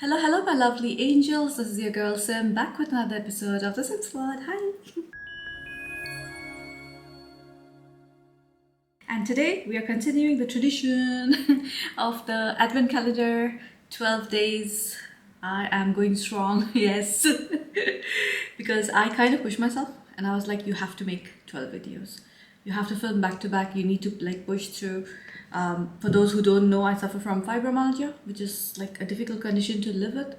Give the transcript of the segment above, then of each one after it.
Hello, hello, my lovely angels. This is your girl Sim back with another episode of the Sim Squad. Hi. And today we are continuing the tradition of the Advent calendar 12 days. I am going strong, yes. Because I kind of pushed myself and I was like, you have to make 12 videos. You have to film back to back. You need to push through. For those who don't know, I suffer from fibromyalgia, which is like a difficult condition to live with.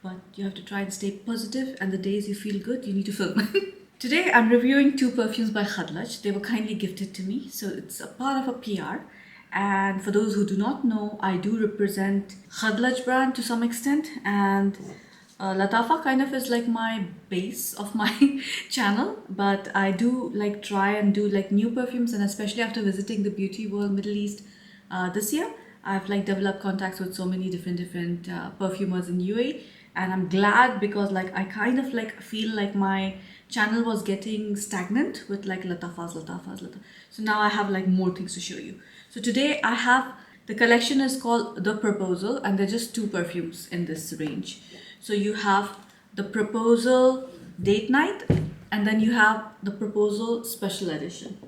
But you have to try and stay positive, and the days you feel good, you need to film. Today I'm reviewing two perfumes by Khadlaj. They were kindly gifted to me, so it's a part of a PR. And for those who do not know, I do represent Khadlaj brand to some extent, and Latafa kind of is like my base of my channel, but I do like try and do like new perfumes, and especially after visiting the beauty world Middle East this year, I've like developed contacts with so many different perfumers in UAE, and I'm glad because like I kind of like feel like my channel was getting stagnant with like latafas. So now I have like more things to show you. So today I have the collection is called The Proposal, and they're just two perfumes in this range. So you have The Proposal Date Night, and then you have The Proposal Special Edition.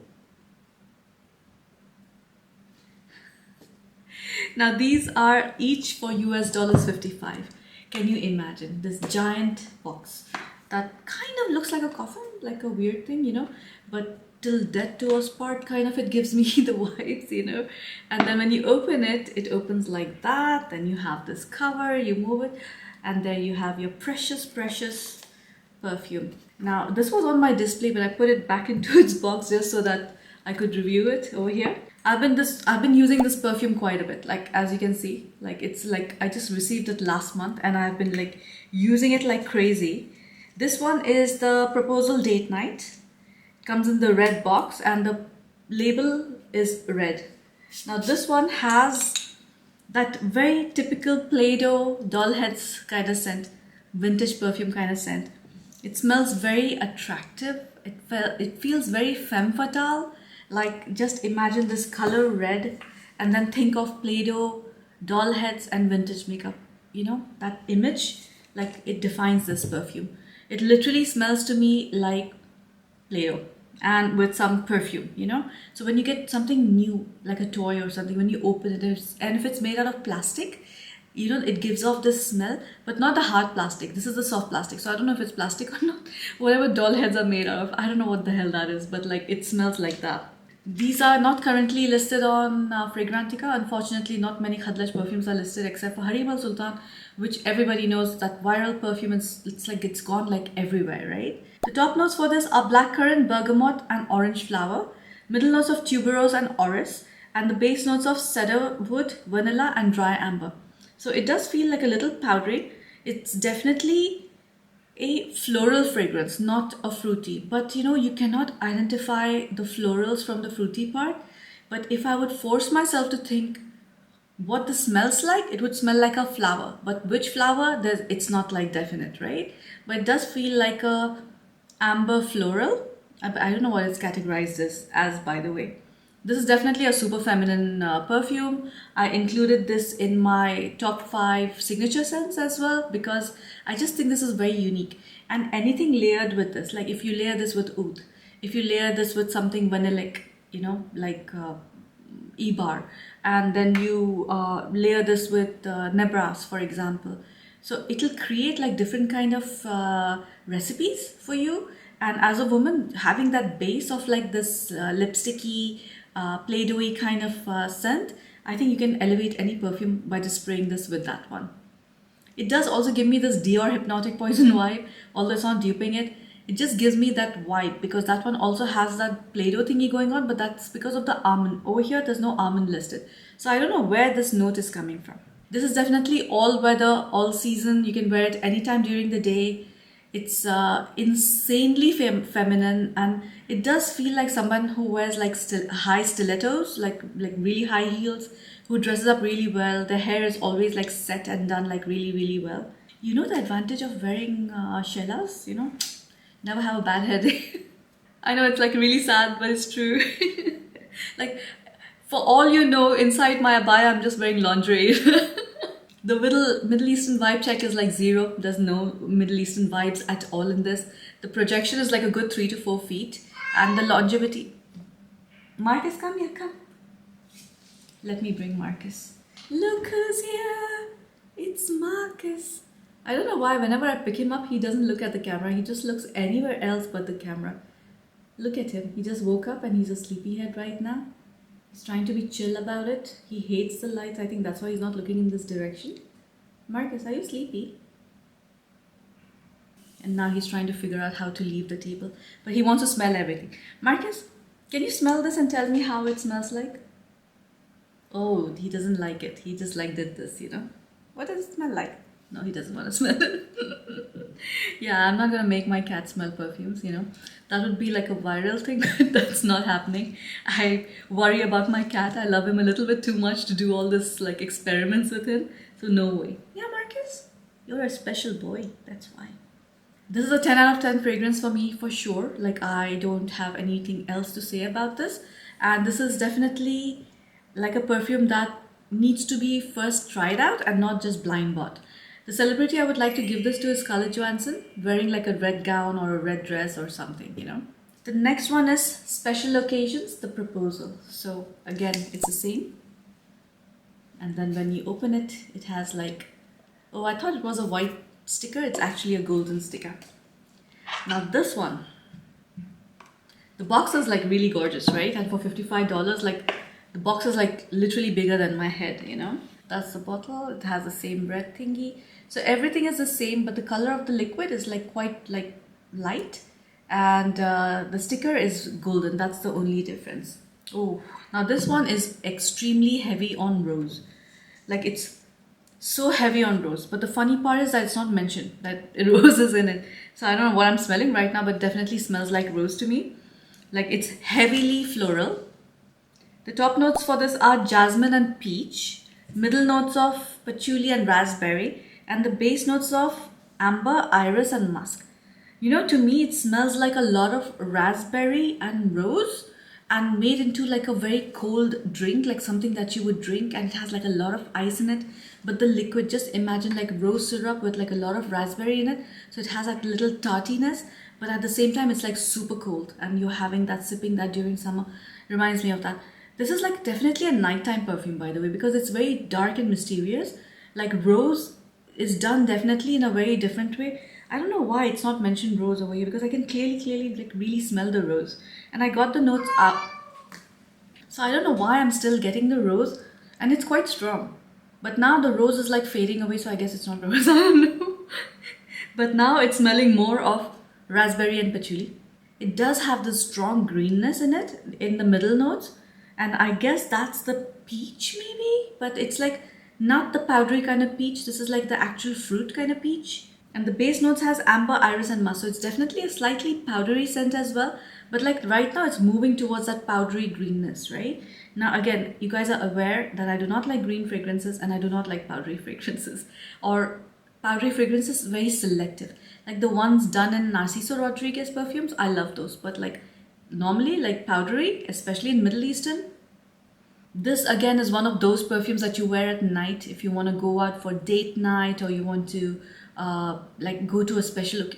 Now these are each for US dollars 55. Can you imagine this giant box that kind of looks like a coffin, like a weird thing, but till death do us part kind of, it gives me the vibes. And then when you open it, it opens like that. Then you have this cover, you move it, and there you have your precious perfume. Now this was on my display, but I put it back into its box just so that I could review it over here. I've been using this perfume quite a bit. Like as you can see, like it's like I just received it last month and I've been like using it like crazy. This one is the Proposal Date Night. It comes in the red box and the label is red. Now this one has that very typical Play-Doh doll heads kind of scent, vintage perfume kind of scent. It smells very attractive. It feels very femme fatale. Like just imagine this color red and then think of Play-Doh, doll heads and vintage makeup. That image, like it defines this perfume. It literally smells to me like Play-Doh and with some perfume. So when you get something new, like a toy or something, when you open it, and if it's made out of plastic, it gives off this smell, but not the hard plastic. This is the soft plastic. So I don't know if it's plastic or not. Whatever doll heads are made out of, I don't know what the hell that is, but like it smells like that. These are not currently listed on Fragrantica. Unfortunately, not many Khadlaj perfumes are listed except for Harim Al Sultan, which everybody knows that viral perfume. It's like it's gone like everywhere, right? The top notes for this are blackcurrant, bergamot, and orange flower. Middle notes of tuberose and orris, and the base notes of cedarwood, vanilla, and dry amber. So it does feel like a little powdery. It's definitely a floral fragrance, not a fruity. But you cannot identify the florals from the fruity part. But if I would force myself to think what this smells like, it would smell like a flower. But which flower? It's not like definite, right? But it does feel like a amber floral. I don't know what it's categorized as, by the way. This is definitely a super feminine perfume. I included this in my top 5 signature scents as well because I just think this is very unique. And anything layered with this, like if you layer this with oud, if you layer this with something vanillic, like Ebar, and then you layer this with Nebras, for example. So it'll create like different kind of recipes for you. And as a woman, having that base of like this lipsticky, Play-Doh-y kind of scent, I think you can elevate any perfume by just spraying this with that one. It does also give me this Dior Hypnotic Poison vibe, although it's not duping it. It just gives me that vibe because that one also has that Play-Doh thingy going on, but that's because of the almond. Over here, there's no almond listed. So I don't know where this note is coming from. This is definitely all weather, all season. You can wear it anytime during the day. It's insanely feminine, and it does feel like someone who wears like high stilettos, like really high heels, who dresses up really well. Their hair is always like set and done like really well. The advantage of wearing shellas, never have a bad headache. I know it's like really sad, but it's true. Like for all you know, inside my abaya, I'm just wearing lingerie. The Middle Eastern vibe check is like 0. There's no Middle Eastern vibes at all in this. The projection is like a good 3 to 4 feet. And the longevity... Marcus, come here, come. Let me bring Marcus. Look who's here. It's Marcus. I don't know why whenever I pick him up, he doesn't look at the camera. He just looks anywhere else but the camera. Look at him. He just woke up and he's a sleepyhead right now. He's trying to be chill about it. He hates the lights. I think that's why he's not looking in this direction. Marcus, are you sleepy? And now he's trying to figure out how to leave the table. But he wants to smell everything. Marcus, can you smell this and tell me how it smells like? Oh, he doesn't like it. He just like did this, you know. What does it smell like? No, he doesn't want to smell it. Yeah, I'm not gonna make my cat smell perfumes, you know. That would be like a viral thing, but that's not happening. I worry about my cat. I love him a little bit too much to do all this like experiments with him. So no way. Yeah, Marcus, you're a special boy. That's why. This is a 10 out of 10 fragrance for me for sure. Like I don't have anything else to say about this. And this is definitely like a perfume that needs to be first tried out and not just blind bought. The celebrity I would like to give this to is Scarlett Johansson, wearing like a red gown or a red dress or something, you know. The next one is Special Occasions, The Proposal. So again, it's the same. And then when you open it, it has like, oh, I thought it was a white sticker. It's actually a golden sticker. Now this one, the box is like really gorgeous, right? And for $55, like the box is like literally bigger than my head, you know. That's the bottle. It has the same red thingy. So everything is the same, but the color of the liquid is like quite like light, and the sticker is golden. That's the only difference. Oh, now this one is extremely heavy on rose. Like it's so heavy on rose, but the funny part is that it's not mentioned that rose is in it. So I don't know what I'm smelling right now, but definitely smells like rose to me. Like it's heavily floral. The top notes for this are jasmine and peach, middle notes of patchouli and raspberry, and the base notes of amber, iris and musk. You know, to me it smells like a lot of raspberry and rose and made into like a very cold drink, like something that you would drink, and it has like a lot of ice in it. But the liquid, just imagine like rose syrup with like a lot of raspberry in it. So it has like little tartiness, but at the same time it's like super cold, and you're having that, sipping that during summer. Reminds me of that. This is like definitely a nighttime perfume, by the way, because it's very dark and mysterious. Like rose is done definitely in a very different way. I don't know why it's not mentioned rose over here, because I can clearly like really smell the rose, and I got the notes up. So I don't know why I'm still getting the rose, and it's quite strong. But now the rose is like fading away, so I guess it's not rose. I don't know. But now it's smelling more of raspberry and patchouli. It does have this strong greenness in it, in the middle notes, and I guess that's the peach maybe, but it's like not the powdery kind of peach. This is like the actual fruit kind of peach. And the base notes has amber, iris and musk. So it's definitely a slightly powdery scent as well. But like right now it's moving towards that powdery greenness, right? Now again, you guys are aware that I do not like green fragrances and I do not like powdery fragrances. Or powdery fragrances, very selective. Like the ones done in Narciso Rodriguez perfumes, I love those. But like normally like powdery, especially in Middle Eastern, this again is one of those perfumes that you wear at night if you want to go out for date night, or you want to like go to a special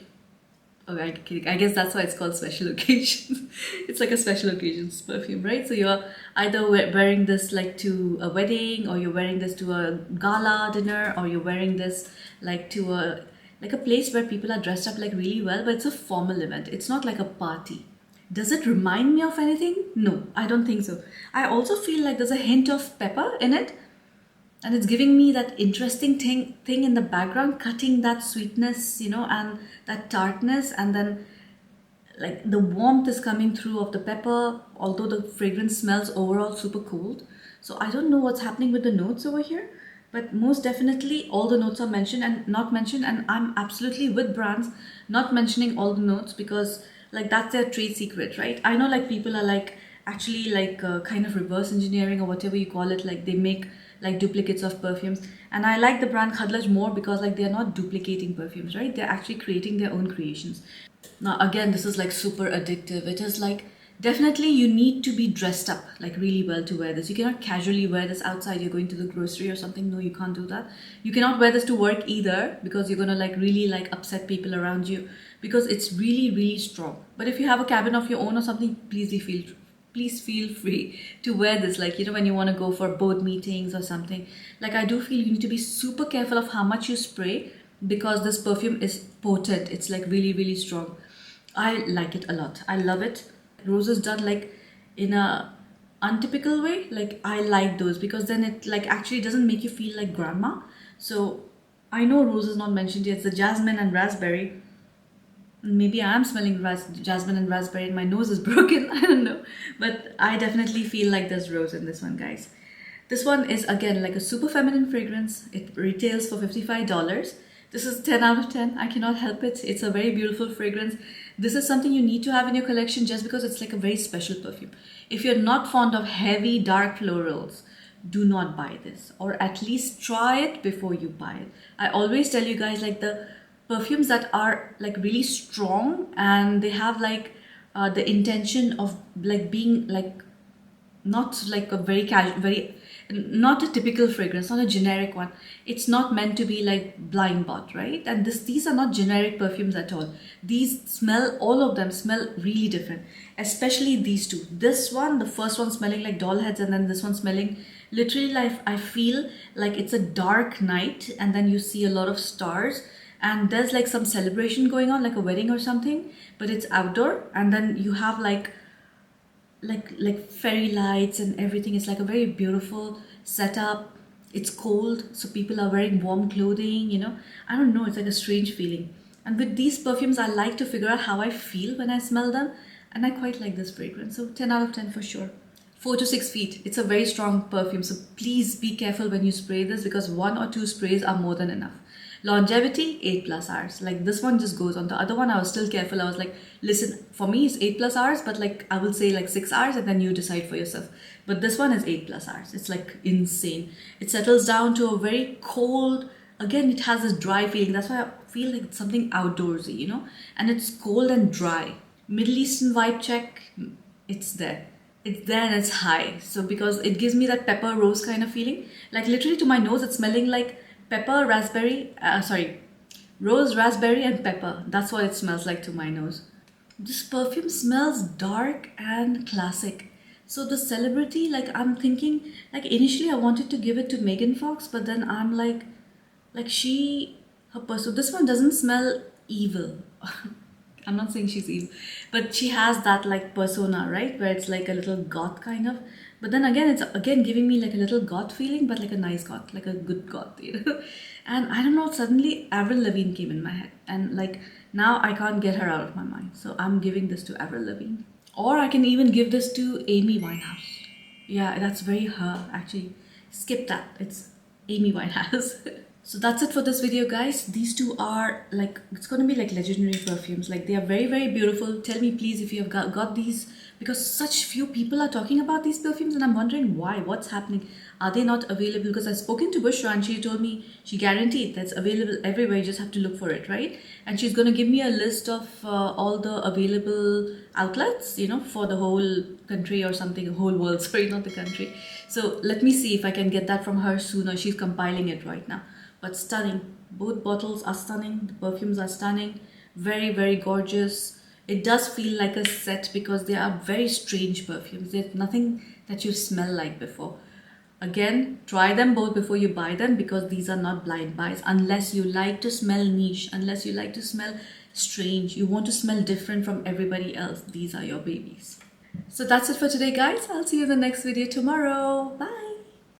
okay, I guess that's why it's called special occasion. It's like a special occasions perfume, right? So you're either wearing this like to a wedding, or you're wearing this to a gala dinner, or you're wearing this like to a place where people are dressed up like really well, but it's a formal event. It's not like a party. Does it remind me of anything? No, I don't think so. I also feel like there's a hint of pepper in it, and it's giving me that interesting thing in the background, cutting that sweetness, you know, and that tartness, and then like the warmth is coming through of the pepper, although the fragrance smells overall super cold. So I don't know what's happening with the notes over here, but most definitely all the notes are mentioned and not mentioned, and I'm absolutely with brands not mentioning all the notes, because like that's their trade secret, right? I know like people are like actually like kind of reverse engineering or whatever you call it, like they make like duplicates of perfumes, and I like the brand Khadlaj more because like they're not duplicating perfumes, right? They're actually creating their own creations. Now again, this is like super addictive. It is like Definitely you need to be dressed up like really well to wear this. You cannot casually wear this outside, you're going to the grocery or something. No, you can't do that. You cannot wear this to work either, because you're gonna like really like upset people around you, because it's really really strong. But if you have a cabin of your own or something, please feel free to wear this, like, you know, when you want to go for board meetings or something. Like, I do feel you need to be super careful of how much you spray, because this perfume is potent. It's like really really strong. I like it a lot. I love it. Roses done like in a untypical way, like I like those, because then it like actually doesn't make you feel like grandma. So I know rose is not mentioned yet. It's the jasmine and raspberry. Maybe I'm smelling jasmine and raspberry and my nose is broken. I don't know, but I definitely feel like there's rose in this one, guys. This one is again like a super feminine fragrance. It retails for $55. This is 10 out of 10. I cannot help it. It's a very beautiful fragrance. This is something you need to have in your collection just because it's like a very special perfume. If you're not fond of heavy dark florals, do not buy this, or at least try it before you buy it. I always tell you guys, like, the perfumes that are like really strong and they have like the intention of like being like not like a very casual, very not a typical fragrance, not a generic one. It's not meant to be like blind bought, right? And these are not generic perfumes at all. These smell, all of them smell really different, especially these two. This one, the first one smelling like doll heads, and then this one smelling literally like, I feel like it's a dark night and then you see a lot of stars and there's like some celebration going on, like a wedding or something, but it's outdoor, and then you have like fairy lights and everything. It's like a very beautiful setup. It's cold, so people are wearing warm clothing, you know. I don't know, it's like a strange feeling. And with these perfumes, I like to figure out how I feel when I smell them, and I quite like this fragrance. So 10 out of 10 for sure. 4 to 6 feet. It's a very strong perfume, so please be careful when you spray this, because 1 or 2 sprays are more than enough. Longevity, 8+ hours. Like, this one just goes on. The other one I was still careful. I was like, listen, for me it's 8+ hours, but like I will say like 6 hours and then you decide for yourself. But this one is 8+ hours. It's like insane. It settles down to a very cold, again it has this dry feeling. That's why I feel like it's something outdoorsy, you know, and it's cold and dry. Middle Eastern vibe check, it's there. It's there and it's high. So because it gives me that pepper rose kind of feeling, like literally to my nose it's smelling like pepper, raspberry, rose, raspberry and pepper. That's what it smells like to my nose. This perfume smells dark and classic. So the celebrity, like, I'm thinking, like, initially I wanted to give it to Megan Fox, but then I'm like her person. This one doesn't smell evil. I'm not saying she's evil, but she has that like persona, right? Where it's like a little goth kind of. But then again, it's again giving me like a little goth feeling, but like a nice goth, like a good goth, you know? And I don't know, suddenly Avril Lavigne came in my head. And like now I can't get her out of my mind. So I'm giving this to Avril Lavigne. Or I can even give this to Amy Winehouse. Yeah, that's very her, actually. Skip that. It's Amy Winehouse. So that's it for this video, guys. These two are like, it's going to be like legendary perfumes. Like, they are very, very beautiful. Tell me please if you have got these, because such few people are talking about these perfumes and I'm wondering why, what's happening. Are they not available? Because I've spoken to Bushra and she told me, she guaranteed that's available everywhere. You just have to look for it, right? And she's going to give me a list of all the available outlets, you know, for the whole country or something, whole world, sorry, not the country. So let me see if I can get that from her sooner. She's compiling it right now. But stunning. Both bottles are stunning. The perfumes are stunning. Very, very gorgeous. It does feel like a set because they are very strange perfumes. There's nothing that you smell like before. Again, try them both before you buy them, because these are not blind buys. Unless you like to smell niche, unless you like to smell strange, you want to smell different from everybody else, these are your babies. So that's it for today, guys. I'll see you in the next video tomorrow. Bye.